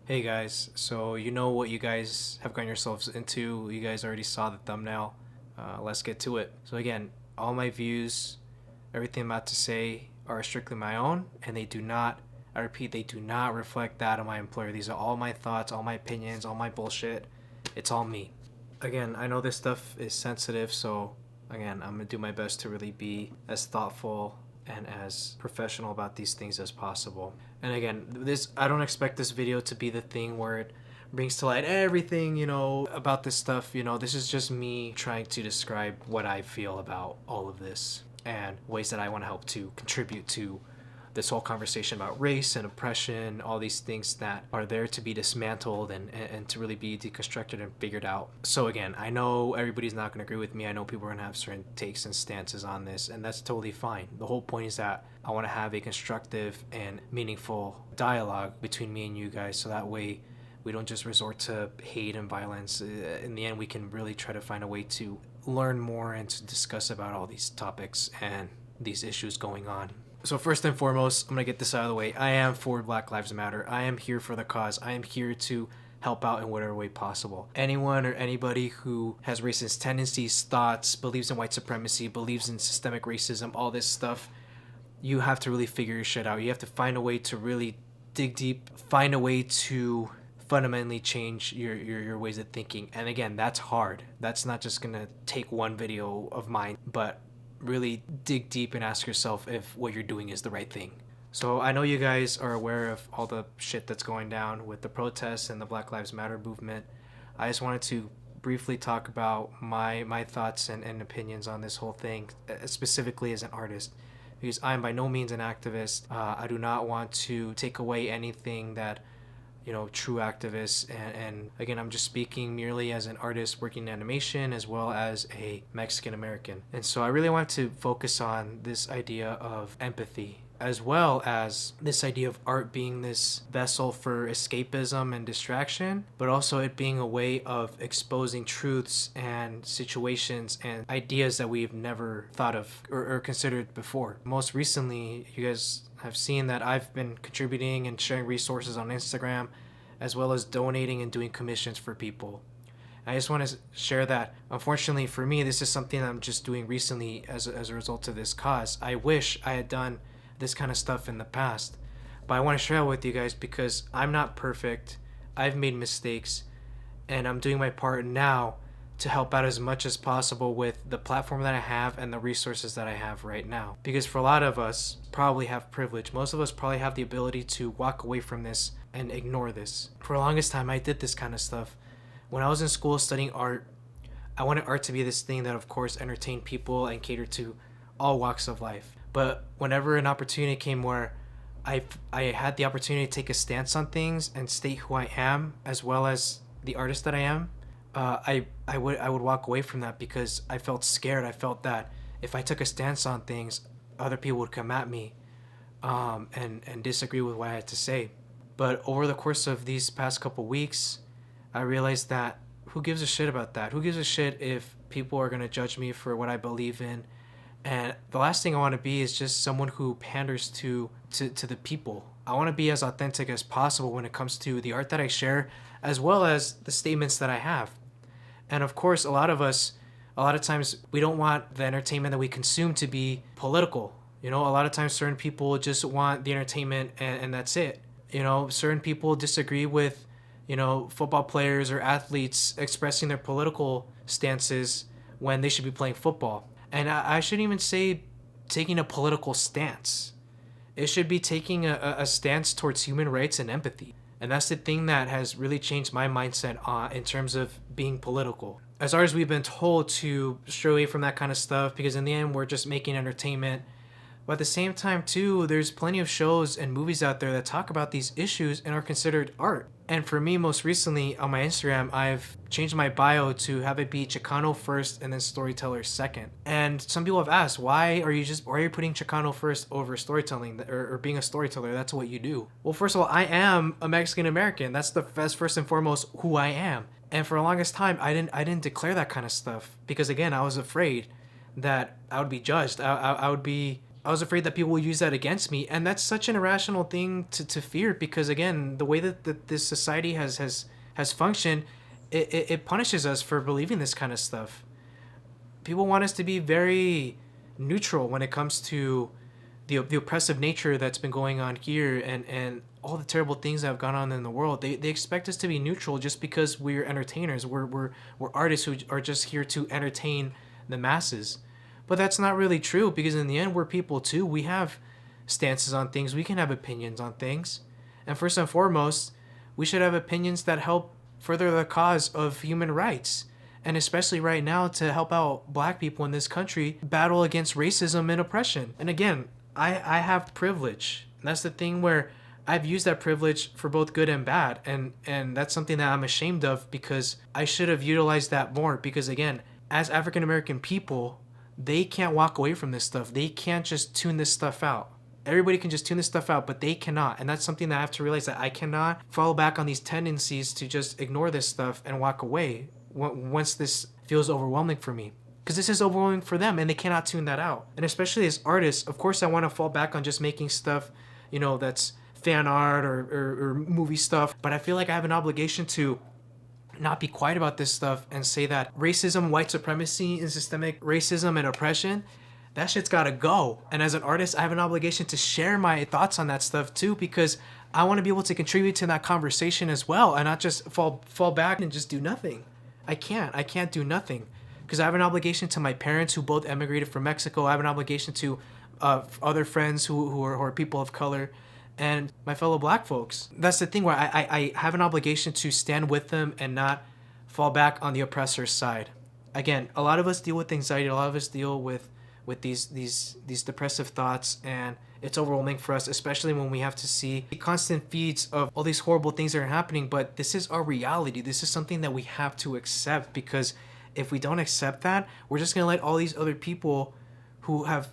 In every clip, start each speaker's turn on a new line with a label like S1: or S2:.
S1: Hey guys, so you know what you guys have gotten yourselves into. You guys already saw the thumbnail. Let's get to it. So, again, all my views, everything I'm about to say are strictly my own, and they do not, I repeat, they do not reflect that of my employer. These are all my thoughts, all my opinions, all my bullshit. It's all me. Again, I know this stuff is sensitive, so again, I'm gonna do my best to really be as thoughtful and as professional about these things as possible. And again, this I don't expect this video to be the thing where it brings to light everything, about this stuff. This is just me trying to describe what I feel about all of this and ways that I want to help to contribute to this whole conversation about race and oppression, all these things that are there to be dismantled and to really be deconstructed and figured out. So again, I know everybody's not going to agree with me. I know people are going to have certain takes and stances on this, and that's totally fine. The whole point is that I want to have a constructive and meaningful dialogue between me and you guys, so that way we don't just resort to hate and violence. In the end, we can really try to find a way to learn more and to discuss about all these topics and these issues going on. So first and foremost, I'm going to get this out of the way. I am for Black Lives Matter. I am here for the cause. I am here to help out in whatever way possible. Anyone or anybody who has racist tendencies, thoughts, believes in white supremacy, believes in systemic racism, all this stuff, you have to really figure your shit out. You have to find a way to really dig deep, find a way to fundamentally change your ways of thinking. And again, that's hard. That's not just going to take one video of mine, but really dig deep and ask yourself if what you're doing is the right thing. So I know you guys are aware of all the shit that's going down with the protests and the Black Lives Matter movement. I just wanted to briefly talk about my thoughts and opinions on this whole thing, specifically as an artist, because I'm by no means an activist. I do not want to take away anything that true activists, and again, I'm just speaking merely as an artist working in animation as well as a Mexican American. And so I really want to focus on this idea of empathy, as well as this idea of art being this vessel for escapism and distraction, but also it being a way of exposing truths and situations and ideas that we've never thought of or considered before. Most recently, you guys have seen that I've been contributing and sharing resources on Instagram, as well as donating and doing commissions for people. I just want to share that, unfortunately for me, this is something I'm just doing recently as a result of this cause. I wish I had done this kind of stuff in the past, but I want to share it with you guys because I'm not perfect. I've made mistakes, and I'm doing my part now to help out as much as possible with the platform that I have and the resources that I have right now. Because for a lot of us probably have privilege. Most of us probably have the ability to walk away from this and ignore this. For the longest time, I did this kind of stuff. When I was in school studying art, I wanted art to be this thing that, of course, entertained people and catered to all walks of life. But whenever an opportunity came where I had the opportunity to take a stance on things and state who I am, as well as the artist that I am, I would walk away from that because I felt scared. I felt that if I took a stance on things, other people would come at me and disagree with what I had to say. But over the course of these past couple weeks, I realized that who gives a shit about that? Who gives a shit if people are going to judge me for what I believe in? And the last thing I want to be is just someone who panders to the people. I want to be as authentic as possible when it comes to the art that I share, as well as the statements that I have. And of course, a lot of times we don't want the entertainment that we consume to be political. A lot of times certain people just want the entertainment and that's it. Certain people disagree with, football players or athletes expressing their political stances when they should be playing football. And I shouldn't even say taking a political stance. It should be taking a stance towards human rights and empathy. And that's the thing that has really changed my mindset in terms of being political. As far as we've been told to stray away from that kind of stuff, because in the end, we're just making entertainment. But at the same time, too, there's plenty of shows and movies out there that talk about these issues and are considered art. And for me, most recently on my Instagram, I've changed my bio to have it be Chicano first and then storyteller second. And some people have asked, why are you putting Chicano first over storytelling or being a storyteller? That's what you do. Well, first of all, I am a Mexican American. That's first and foremost who I am. And for the longest time, I didn't declare that kind of stuff because, again, I was afraid that I would be judged. I would be I was afraid that people will use that against me, and that's such an irrational thing to fear, because again, the way that this society has functioned, it punishes us for believing this kind of stuff. People want us to be very neutral when it comes to the oppressive nature that's been going on here, and all the terrible things that have gone on in the world. They expect us to be neutral just because we're entertainers. We're artists who are just here to entertain the masses. But that's not really true, because in the end, we're people too. We have stances on things. We can have opinions on things. And first and foremost, we should have opinions that help further the cause of human rights. And especially right now, to help out black people in this country battle against racism and oppression. And again, I have privilege. And that's the thing where I've used that privilege for both good and bad. And that's something that I'm ashamed of, because I should have utilized that more. Because again, as African American people, they can't walk away from this stuff. They can't just tune this stuff out. Everybody can just tune this stuff out, but they cannot. And that's something that I have to realize, that I cannot fall back on these tendencies to just ignore this stuff and walk away once this feels overwhelming for me. Because this is overwhelming for them, and they cannot tune that out. And especially as artists, of course I want to fall back on just making stuff, that's fan art or movie stuff. But I feel like I have an obligation to not be quiet about this stuff and say that racism, white supremacy, and systemic racism and oppression, that shit's gotta go. And as an artist, I have an obligation to share my thoughts on that stuff too, because I want to be able to contribute to that conversation as well, and not just fall back and just do nothing. I can't do nothing, because I have an obligation to my parents who both emigrated from Mexico. I have an obligation to other friends who are people of color, and my fellow black folks. That's the thing, where I have an obligation to stand with them and not fall back on the oppressor's side. Again, a lot of us deal with anxiety. A lot of us deal with these depressive thoughts, and it's overwhelming for us, especially when we have to see constant feeds of all these horrible things that are happening. But this is our reality. This is something that we have to accept, because if we don't accept that, we're just going to let all these other people who have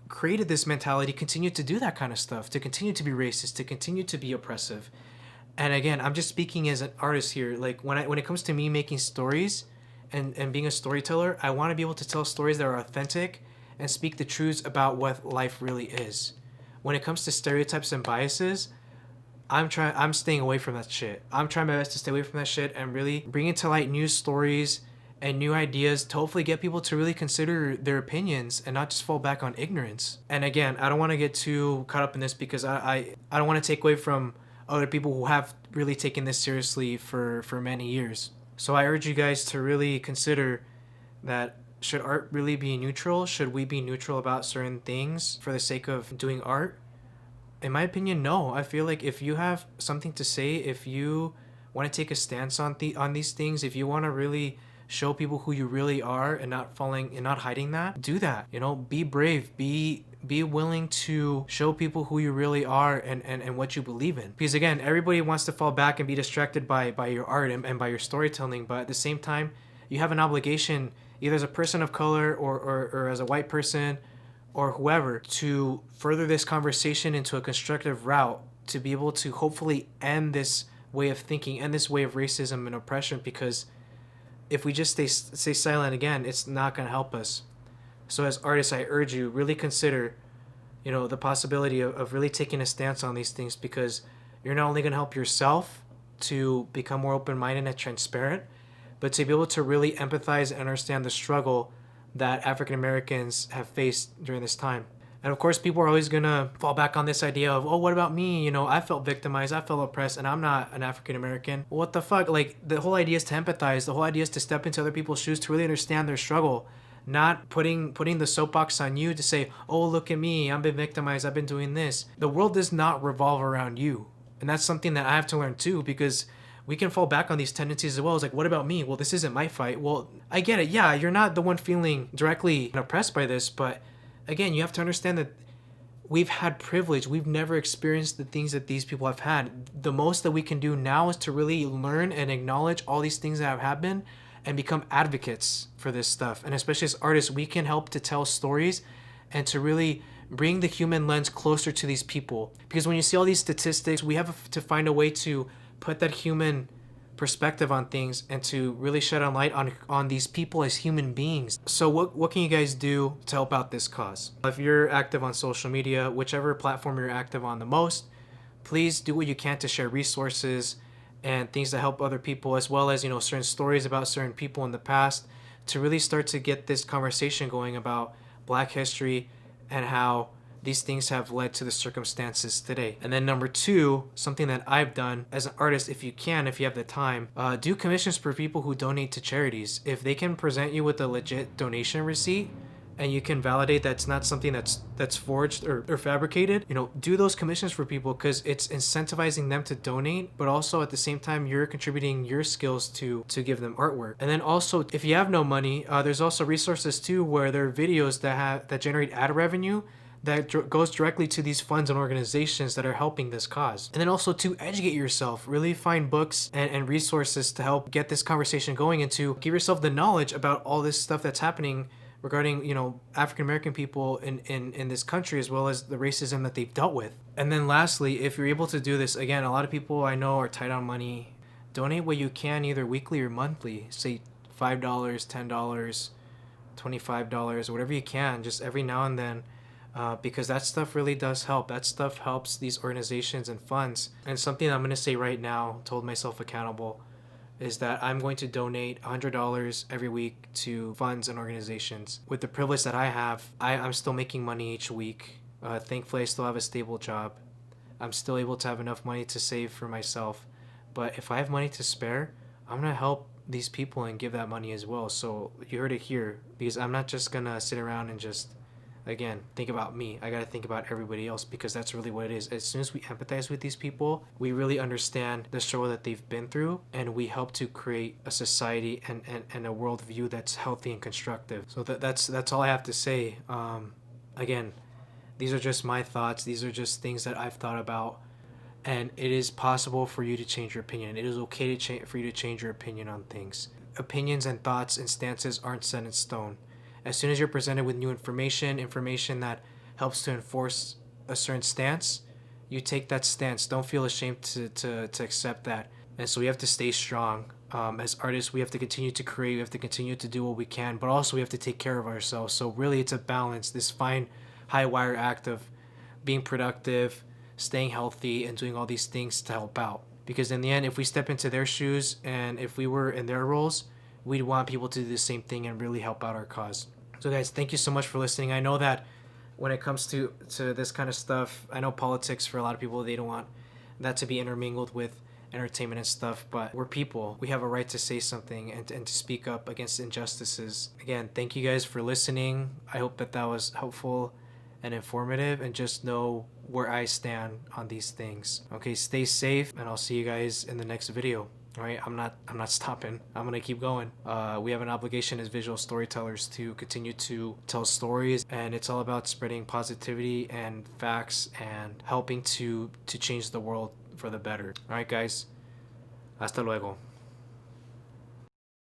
S1: created this mentality continue to do that kind of stuff, to continue to be racist, to continue to be oppressive. And again, I'm just speaking as an artist here. Like when it comes to me making stories and being a storyteller, I want to be able to tell stories that are authentic and speak the truths about what life really is. When it comes to stereotypes and biases, I'm staying away from that shit. I'm trying my best to stay away from that shit and really bring into light new stories and new ideas to hopefully get people to really consider their opinions and not just fall back on ignorance. And again, I don't want to get too caught up in this, because I don't want to take away from other people who have really taken this seriously for many years. So I urge you guys to really consider that, should art really be neutral? Should we be neutral about certain things for the sake of doing art? In my opinion, no. I feel like if you have something to say, if you want to take a stance on these things, if you want to really show people who you really are and not hiding that, do that. Be brave, be willing to show people who you really are and what you believe in. Because again, everybody wants to fall back and be distracted by your art and by your storytelling, but at the same time, you have an obligation, either as a person of color or as a white person or whoever, to further this conversation into a constructive route, to be able to hopefully end this way of thinking and this way of racism and oppression. Because if we just stay silent, again, it's not going to help us. So as artists, I urge you, really consider, the possibility of really taking a stance on these things, because you're not only going to help yourself to become more open-minded and transparent, but to be able to really empathize and understand the struggle that African Americans have faced during this time. And of course, people are always going to fall back on this idea of, oh, what about me? I felt victimized, I felt oppressed, and I'm not an African American. Well, what the fuck? Like, the whole idea is to empathize. The whole idea is to step into other people's shoes, to really understand their struggle, not putting the soapbox on you to say, oh, look at me, I've been victimized, I've been doing this. The world does not revolve around you. And that's something that I have to learn too, because we can fall back on these tendencies as well. It's like, what about me? Well, this isn't my fight. Well, I get it. Yeah, you're not the one feeling directly oppressed by this, but again, you have to understand that we've had privilege. We've never experienced the things that these people have had. The most that we can do now is to really learn and acknowledge all these things that have happened and become advocates for this stuff. And especially as artists, we can help to tell stories and to really bring the human lens closer to these people. Because when you see all these statistics, we have to find a way to put that human perspective on things and to really shed on light on these people as human beings. So what can you guys do to help out this cause? If you're active on social media, whichever platform you're active on the most, please do what you can to share resources and things that help other people, as well as, you know, certain stories about certain people in the past, to really start to get this conversation going about Black history and how these things have led to the circumstances today. And then number two, something that I've done as an artist, if you can, if you have the time, do commissions for people who donate to charities. If they can present you with a legit donation receipt and you can validate that's not something that's forged or fabricated, you know, do those commissions for people, because it's incentivizing them to donate, but also at the same time you're contributing your skills to give them artwork. And then also, if you have no money, there's also resources too where there are videos that generate ad revenue that goes directly to these funds and organizations that are helping this cause. And then also to educate yourself, really find books and resources to help get this conversation going and to give yourself the knowledge about all this stuff that's happening regarding, you know, African American people in this country, as well as the racism that they've dealt with. And then lastly, if you're able to do this, again, a lot of people I know are tight on money. Donate what you can, either weekly or monthly. Say $5, $10, $25, whatever you can, just every now and then. Because that stuff really does help. That stuff helps these organizations and funds. And something I'm going to say right now, to hold myself accountable, is that I'm going to donate $100 every week to funds and organizations. With the privilege that I have, I'm still making money each week. Thankfully, I still have a stable job. I'm still able to have enough money to save for myself. But if I have money to spare, I'm going to help these people and give that money as well. So you heard it here, because I'm not just going to sit around and just, again, think about me. I got to think about everybody else, because that's really what it is. As soon as we empathize with these people, we really understand the struggle that they've been through, and we help to create a society and a worldview that's healthy and constructive. So that's all I have to say. Again, these are just my thoughts. These are just things that I've thought about, and it is possible for you to change your opinion. It is okay for you to change your opinion on things. Opinions and thoughts and stances aren't set in stone. As soon as you're presented with new information that helps to enforce a certain stance, you take that stance. Don't feel ashamed to accept that. And so we have to stay strong. As artists, we have to continue to create. We have to continue to do what we can, but also we have to take care of ourselves. So really, it's a balance, this fine, high wire act of being productive, staying healthy, and doing all these things to help out. Because in the end, if we step into their shoes and if we were in their roles, we'd want people to do the same thing and really help out our cause. So guys, thank you so much for listening. I know that when it comes to this kind of stuff, I know politics, for a lot of people, they don't want that to be intermingled with entertainment and stuff, but we're people. We have a right to say something and to speak up against injustices. Again, thank you guys for listening. I hope that was helpful and informative, and just know where I stand on these things. Okay, stay safe, and I'll see you guys in the next video. All right, I'm not stopping. I'm gonna keep going. We have an obligation as visual storytellers to continue to tell stories, and it's all about spreading positivity and facts and helping to change the world for the better. All right, guys. Hasta luego.